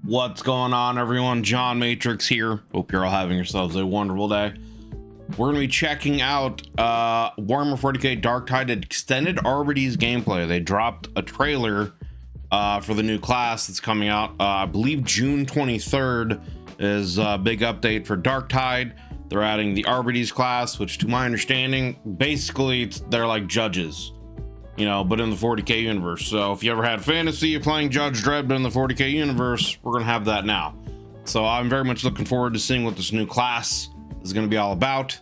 What's going on, everyone? John Matrix here. Hope you're all having yourselves a wonderful day. We're going to be checking out Warhammer 40k Darktide Extended Arbites gameplay. They dropped a trailer for the new class that's coming out. I believe June 23rd is a big update for Darktide. They're adding the Arbites class, which to my understanding, basically they're like judges, you know, but in the 40k universe. So if you ever had fantasy of playing Judge Dredd, but in the 40k universe, we're gonna have that now. So I'm very much looking forward to seeing what this new class is gonna be all about.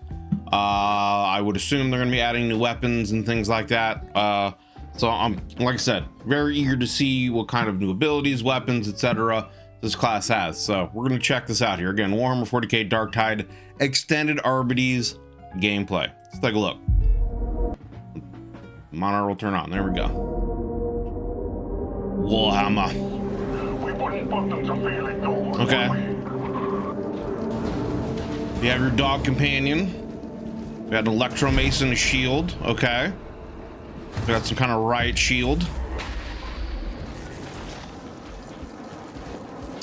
I would assume they're gonna be adding new weapons and things like that. So I'm, like I said, very eager to see what kind of new abilities, weapons, etc. this class has. So we're gonna check this out here. Again, Warhammer 40k Darktide Extended Arbites gameplay. Let's take a look. Monitor will turn on. There we go. Warhammer. Okay. You have your dog companion. We got an electro mason, a shield. Okay. We got some kind of riot shield.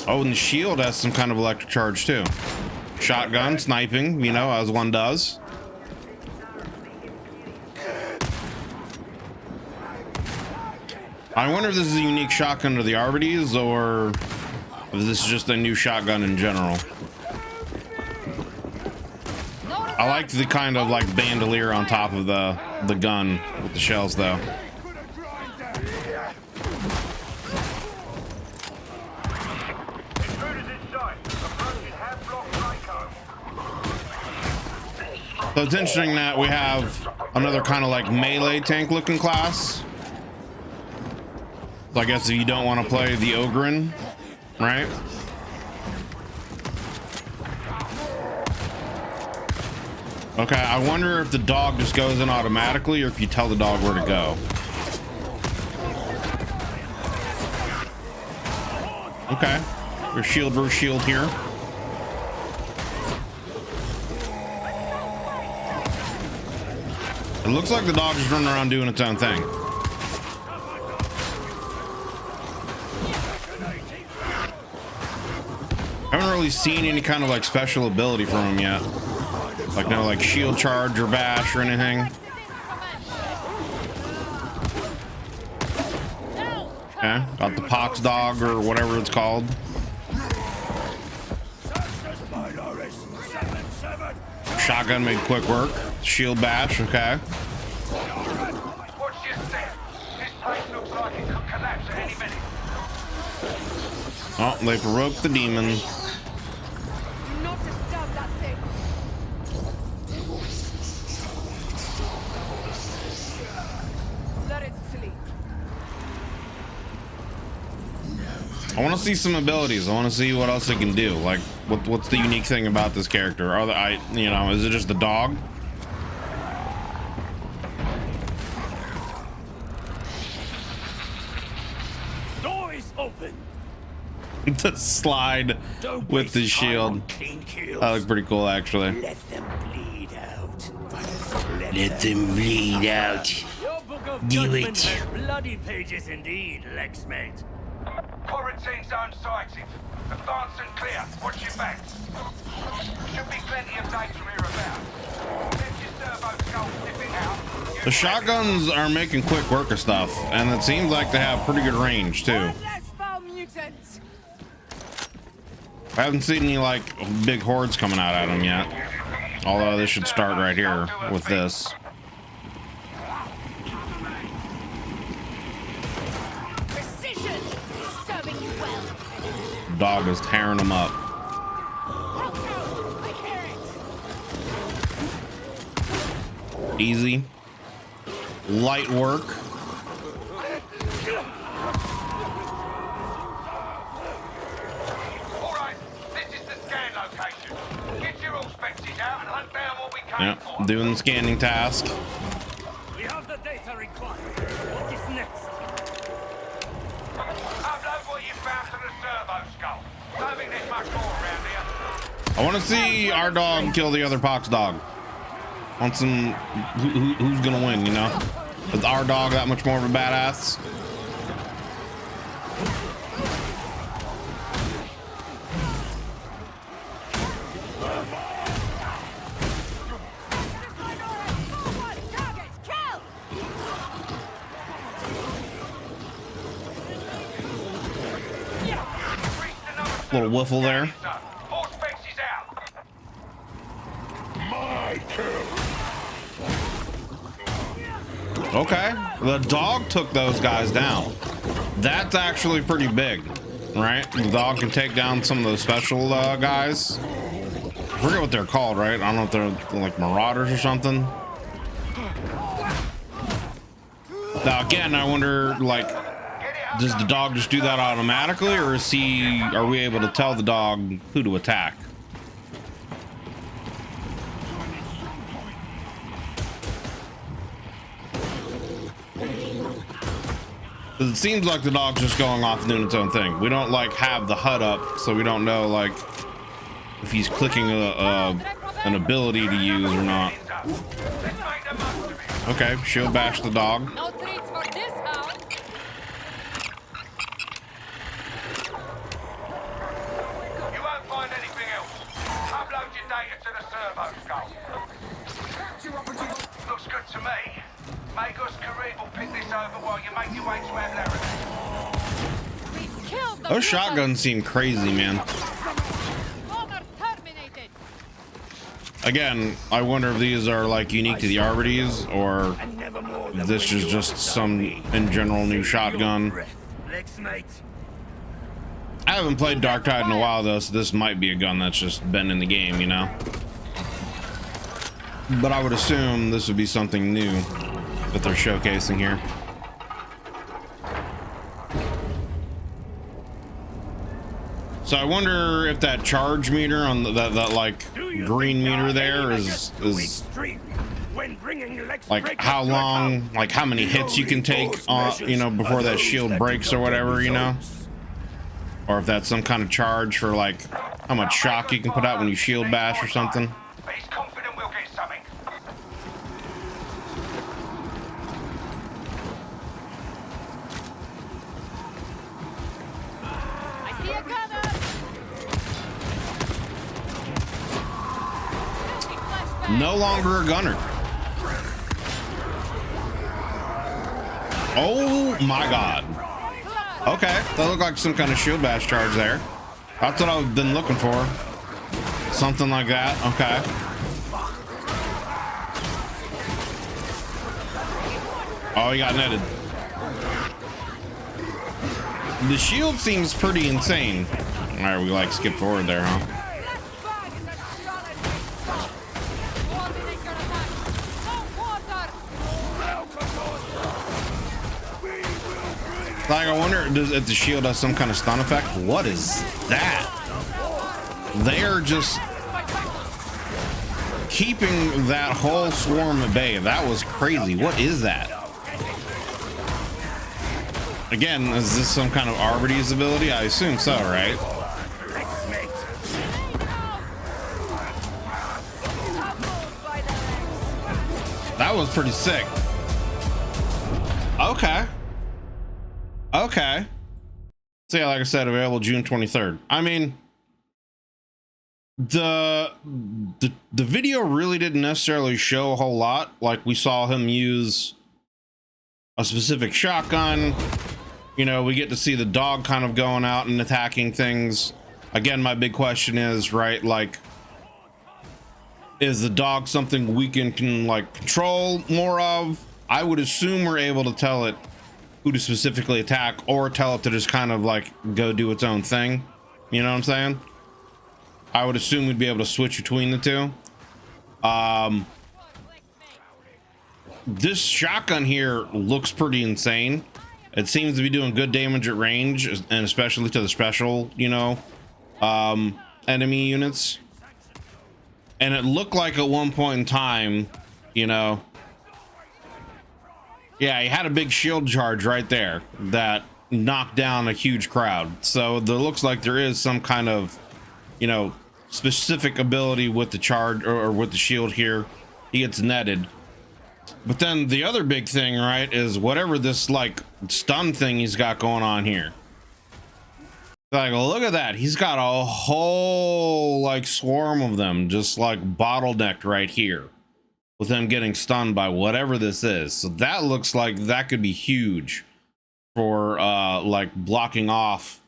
Oh, and the shield has some kind of electric charge too. Shotgun, sniping, you know, as one does. I wonder if this is a unique shotgun to the Arbites, or if this is just a new shotgun in general. I like the kind of like bandolier on top of the gun with the shells though. So it's interesting that we have another kind of like melee tank looking class. So I guess if you don't want to play the Ogren, right? Okay, I wonder if the dog just goes in automatically or if you tell the dog where to go. Okay, there's shield versus shield here. It looks like the dog is running around doing its own thing. I haven't really seen any kind of like special ability from him yet. Like no like shield charge or bash or anything. Okay, got the pox dog or whatever it's called. Shotgun made quick work. Shield bash, okay. Oh, they provoked the demon. I want to see some abilities. I want to see what else they can do. Like, what's the unique thing about this character? Are they, you know, is it just the dog? Door is open. The slide with the shield. That looks pretty cool, actually. Let them bleed out. Let them bleed out. Your book of Do judgment it. has bloody pages indeed, Lexmate. Quarantine zone sighted. Advance and clear. Watch your back. Should be plenty of data hereabouts. Let your servo skull sniffing out. The shotguns are making quick work of stuff, and it seems like they have pretty good range too. I haven't seen any like big hordes coming out at them yet. Although this should start right here with this. Dog is tearing them up. Easy. Light work. Yep, doing the scanning task. We have the data required. What is next? Upload what you found to the servo skull. Don't think there's much more around here. I want to see our dog kill the other pox dog. Want some who's gonna win, you know? Is our dog that much more of a badass? Little whiffle there. Horse fence is out. Okay, the dog took those guys down. That's actually pretty big, right? The dog can take down some of those special guys. I forget what they're called, right? I don't know if they're like marauders or something. Now again, I wonder, like, does the dog just do that automatically, or are we able to tell the dog who to attack? It seems like the dog's just going off and doing its own thing. We don't like have the HUD up, so we don't know like if he's clicking an ability to use or not. Okay, shield bash the dog. No treats for this house. You won't find anything else. Upload your data to the servo, Skull. Looks good to me. Magos Kareem will pick this over while you make your way to Amlaris. We've killed the Those shotguns seem crazy, man. Honor terminated. Again, I wonder if these are like unique to the Arbites, or if this is just some in general new shotgun. I haven't played Darktide in a while though, so this might be a gun that's just been in the game, you know. But I would assume this would be something new that they're showcasing here. So I wonder if that charge meter on that like green meter there is like how long, like how many hits you can take you know, before that shield breaks or whatever, you know, or if that's some kind of charge for like how much shock you can put out when you shield bash or something. He's confident we'll get something. I see a gunner. No longer a gunner. Oh my god. Okay, that looked like some kind of shield bash charge there. That's what I've been looking for. Something like that. Okay. Oh, he got netted. The shield seems pretty insane. All right, we like skip forward there, huh? Like, I wonder if the shield has some kind of stun effect. What is that? They are just keeping that whole swarm at bay. That was crazy. What is that? Again, is this some kind of Arbites ability? I assume so, right? That was pretty sick. Okay. Okay. So yeah, like I said, available June 23rd. I mean, the video really didn't necessarily show a whole lot. Like, we saw him use a specific shotgun. You know, we get to see the dog kind of going out and attacking things. Again, my big question is, right, like, is the dog something we can like control more of? I would assume we're able to tell it who to specifically attack, or tell it to just kind of like go do its own thing. You know what I'm saying? I would assume we'd be able to switch between the two. This shotgun here looks pretty insane. It seems to be doing good damage at range, and especially to the special, you know, enemy units. And it looked like at one point in time, you know, yeah, he had a big shield charge right there that knocked down a huge crowd. So there looks like there is some kind of, you know, specific ability with the charge or with the shield here. He gets netted. But then the other big thing, right, is whatever this like stun thing he's got going on here. Like, look at that. He's got a whole like swarm of them just like bottlenecked right here, with them getting stunned by whatever this is. So that looks like that could be huge for like blocking off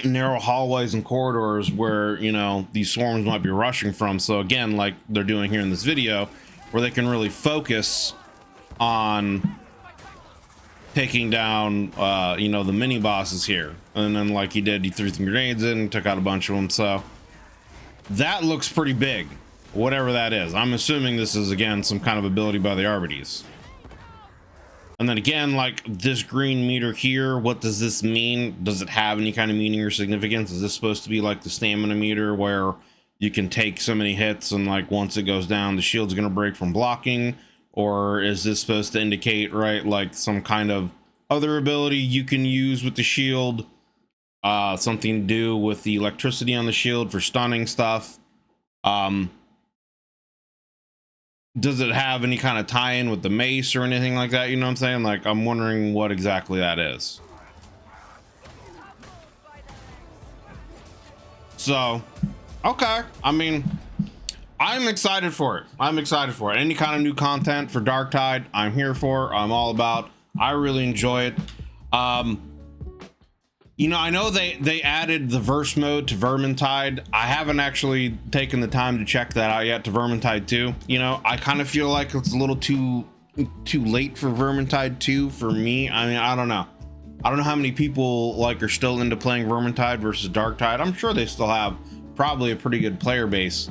narrow hallways and corridors where, you know, these swarms might be rushing from. So again, like they're doing here in this video, where they can really focus on taking down, you know, the mini bosses here. And then like he did, he threw some grenades in, took out a bunch of them. So that looks pretty big, whatever that is. I'm assuming this is, again, some kind of ability by the Arbites. And then again, like this green meter here, what does this mean? Does it have any kind of meaning or significance? Is this supposed to be like the stamina meter where you can take so many hits and like once it goes down, the shield's gonna break from blocking? Or is this supposed to indicate, right, like some kind of other ability you can use with the shield? Something to do with the electricity on the shield for stunning stuff. Does it have any kind of tie-in with the mace or anything like that? You know what I'm saying? Like, I'm wondering what exactly that is. So, okay. I mean, I'm excited for it. I'm excited for it. Any kind of new content for Darktide, I'm here for. I'm all about. I really enjoy it. You know, I know they added the verse mode to Vermintide. I haven't actually taken the time to check that out yet to Vermintide 2. You know, I kind of feel like it's a little too late for Vermintide 2 for me. I mean, I don't know. I don't know how many people like are still into playing Vermintide versus Darktide. I'm sure they still have probably a pretty good player base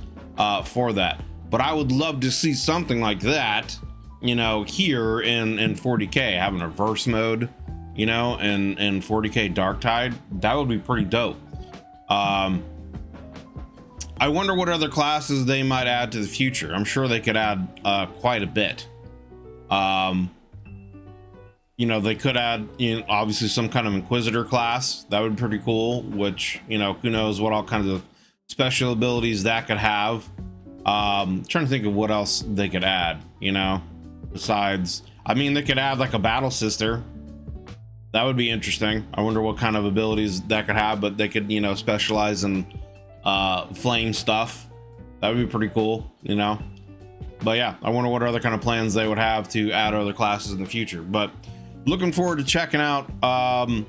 for that. But I would love to see something like that, you know, here in 40K, having a verse mode, you know, and 40K Darktide. That would be pretty dope. I wonder what other classes they might add to the future. I'm sure they could add quite a bit. You know, they could add, you know, obviously some kind of Inquisitor class. That would be pretty cool, which, you know, who knows what all kinds of special abilities that could have. Trying to think of what else they could add, you know, besides, I mean, they could add like a battle sister. That would be interesting. I wonder what kind of abilities that could have, but they could, you know, specialize in flame stuff. That would be pretty cool, you know. But yeah, I wonder what other kind of plans they would have to add other classes in the future. But looking forward to checking out,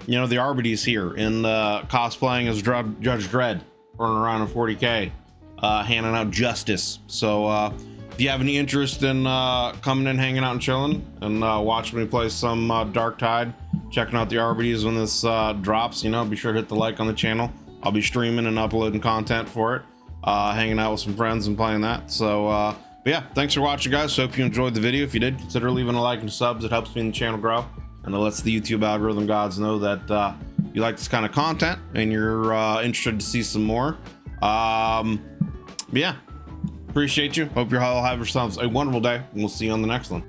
you know, the Arbites here in cosplaying as Judge Dredd, running around in 40K, handing out justice. So if you have any interest in coming in, hanging out and chilling, and watching me play some Darktide, checking out the Arbites when this drops, you know, be sure to hit the like on the channel. I'll be streaming and uploading content for it, hanging out with some friends and playing that. So but yeah, thanks for watching, guys. Hope you enjoyed the video. If you did, consider leaving a like and subs. It helps me and the channel grow, and it lets the YouTube algorithm gods know that you like this kind of content and you're interested to see some more. But yeah, appreciate you. Hope you all have yourselves a wonderful day, and we'll see you on the next one.